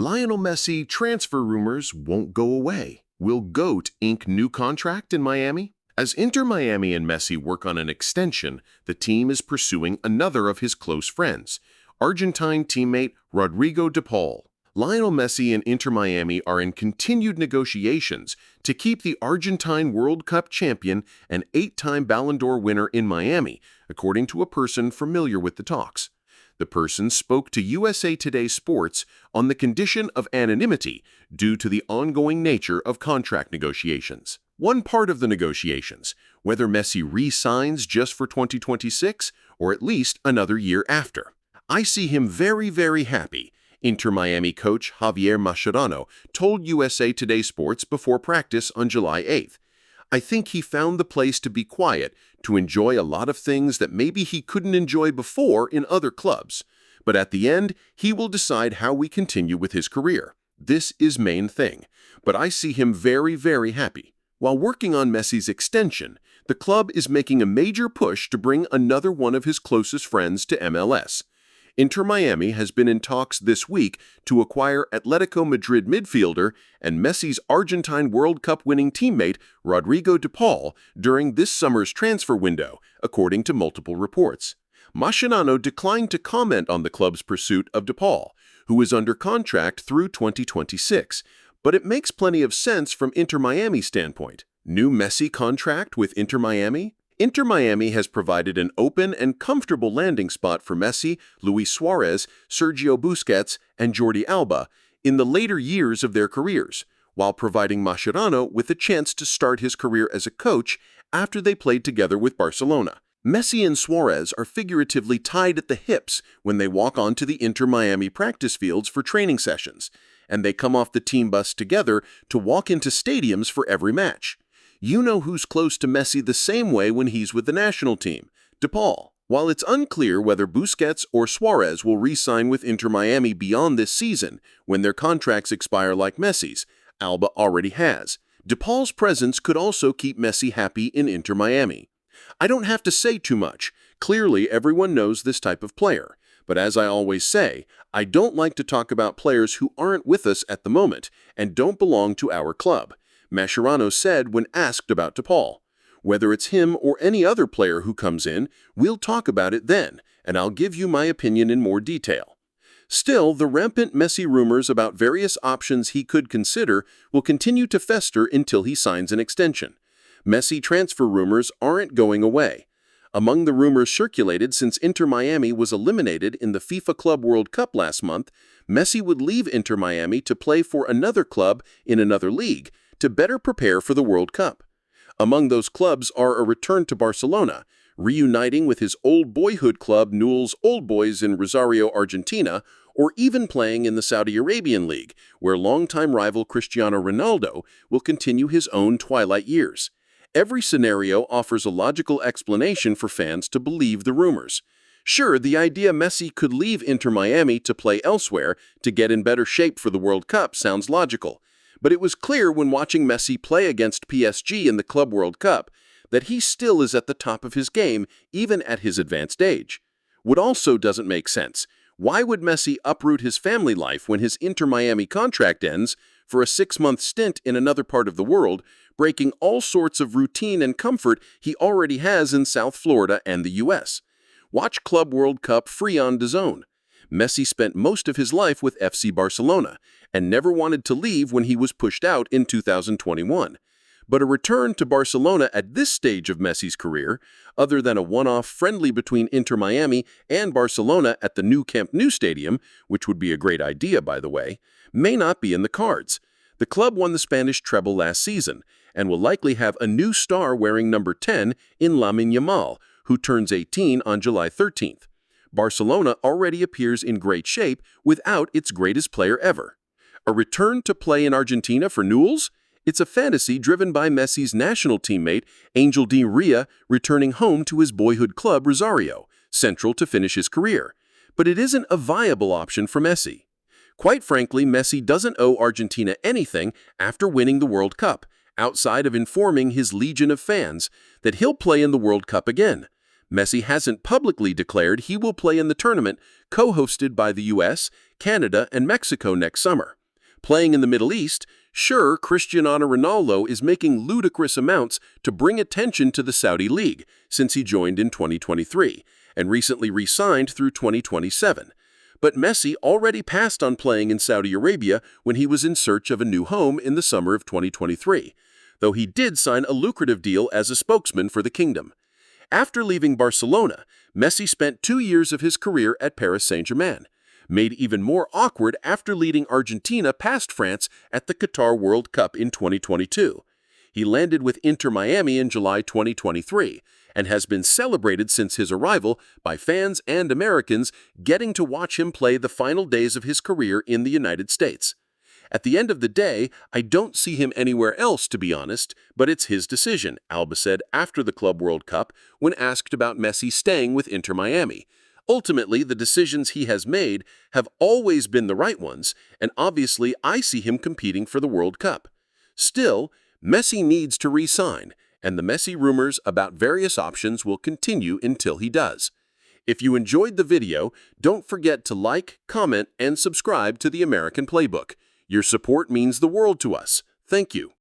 Lionel Messi transfer rumors won't go away. Will GOAT ink new contract in Miami? As Inter Miami and Messi work on an extension, the team is pursuing another of his close friends, Argentine teammate Rodrigo de Paul. Lionel Messi and Inter Miami are in continued negotiations to keep the Argentine World Cup champion and 8-time Ballon d'Or winner in Miami, according to a person familiar with the talks. The person spoke to USA Today Sports on the condition of anonymity due to the ongoing nature of contract negotiations. One part of the negotiations, whether Messi re-signs just for 2026 or at least another year after. I see him very, very happy, Inter Miami coach Javier Mascherano told USA Today Sports before practice on July 8th. I think he found the place to be quiet, to enjoy a lot of things that maybe he couldn't enjoy before in other clubs. But at the end, he will decide how we continue with his career. This is main thing. But I see him very, very happy. While working on Messi's extension, the club is making a major push to bring another one of his closest friends to MLS. Inter Miami has been in talks this week to acquire Atletico Madrid midfielder and Messi's Argentine World Cup winning teammate Rodrigo de Paul during this summer's transfer window, according to multiple reports. Mascherano declined to comment on the club's pursuit of de Paul, who is under contract through 2026, but it makes plenty of sense from Inter Miami's standpoint. New Messi contract with Inter Miami? Inter Miami has provided an open and comfortable landing spot for Messi, Luis Suarez, Sergio Busquets, and Jordi Alba in the later years of their careers, while providing Mascherano with a chance to start his career as a coach after they played together with Barcelona. Messi and Suarez are figuratively tied at the hips when they walk onto the Inter Miami practice fields for training sessions, and they come off the team bus together to walk into stadiums for every match. You know who's close to Messi the same way when he's with the national team, de Paul. While it's unclear whether Busquets or Suarez will re-sign with Inter Miami beyond this season, when their contracts expire like Messi's, Alba already has. De Paul's presence could also keep Messi happy in Inter Miami. I don't have to say too much. Clearly, everyone knows this type of player. But as I always say, I don't like to talk about players who aren't with us at the moment and don't belong to our club, Mascherano said when asked about de Paul. Whether it's him or any other player who comes in, we'll talk about it then, and I'll give you my opinion in more detail. Still, the rampant Messi rumors about various options he could consider will continue to fester until he signs an extension. Messi transfer rumors aren't going away. Among the rumors circulated since Inter Miami was eliminated in the FIFA Club World Cup last month, Messi would leave Inter Miami to play for another club in another league, to better prepare for the World Cup. Among those clubs are a return to Barcelona, reuniting with his old boyhood club Newell's Old Boys in Rosario, Argentina, or even playing in the Saudi Arabian League, where longtime rival Cristiano Ronaldo will continue his own twilight years. Every scenario offers a logical explanation for fans to believe the rumors. Sure, the idea Messi could leave Inter Miami to play elsewhere to get in better shape for the World Cup sounds logical. But it was clear when watching Messi play against PSG in the Club World Cup that he still is at the top of his game even at his advanced age. What also doesn't make sense, why would Messi uproot his family life when his Inter Miami contract ends for a 6-month stint in another part of the world, breaking all sorts of routine and comfort he already has in South Florida and the US? Watch Club World Cup free on DAZN. Messi spent most of his life with FC Barcelona and never wanted to leave when he was pushed out in 2021. But a return to Barcelona at this stage of Messi's career, other than a one-off friendly between Inter Miami and Barcelona at the new Camp Nou stadium, which would be a great idea by the way, may not be in the cards. The club won the Spanish treble last season and will likely have a new star wearing number 10 in Lamine Yamal, who turns 18 on July 13th. Barcelona already appears in great shape without its greatest player ever. A return to play in Argentina for Newell's? It's a fantasy driven by Messi's national teammate Angel Di Maria returning home to his boyhood club Rosario, Central to finish his career. But it isn't a viable option for Messi. Quite frankly, Messi doesn't owe Argentina anything after winning the World Cup, outside of informing his legion of fans that he'll play in the World Cup again. Messi hasn't publicly declared he will play in the tournament co-hosted by the US, Canada, and Mexico next summer. Playing in the Middle East, sure, Cristiano Ronaldo is making ludicrous amounts to bring attention to the Saudi League since he joined in 2023 and recently re-signed through 2027. But Messi already passed on playing in Saudi Arabia when he was in search of a new home in the summer of 2023, though he did sign a lucrative deal as a spokesman for the kingdom. After leaving Barcelona, Messi spent 2 years of his career at Paris Saint-Germain, made even more awkward after leading Argentina past France at the Qatar World Cup in 2022. He landed with Inter Miami in July 2023 and has been celebrated since his arrival by fans and Americans getting to watch him play the final days of his career in the United States. At the end of the day, I don't see him anywhere else, to be honest, but it's his decision, Alba said after the Club World Cup when asked about Messi staying with Inter Miami. Ultimately, the decisions he has made have always been the right ones, and obviously I see him competing for the World Cup. Still, Messi needs to re-sign, and the Messi rumors about various options will continue until he does. If you enjoyed the video, don't forget to like, comment, and subscribe to the American Playbook. Your support means the world to us. Thank you.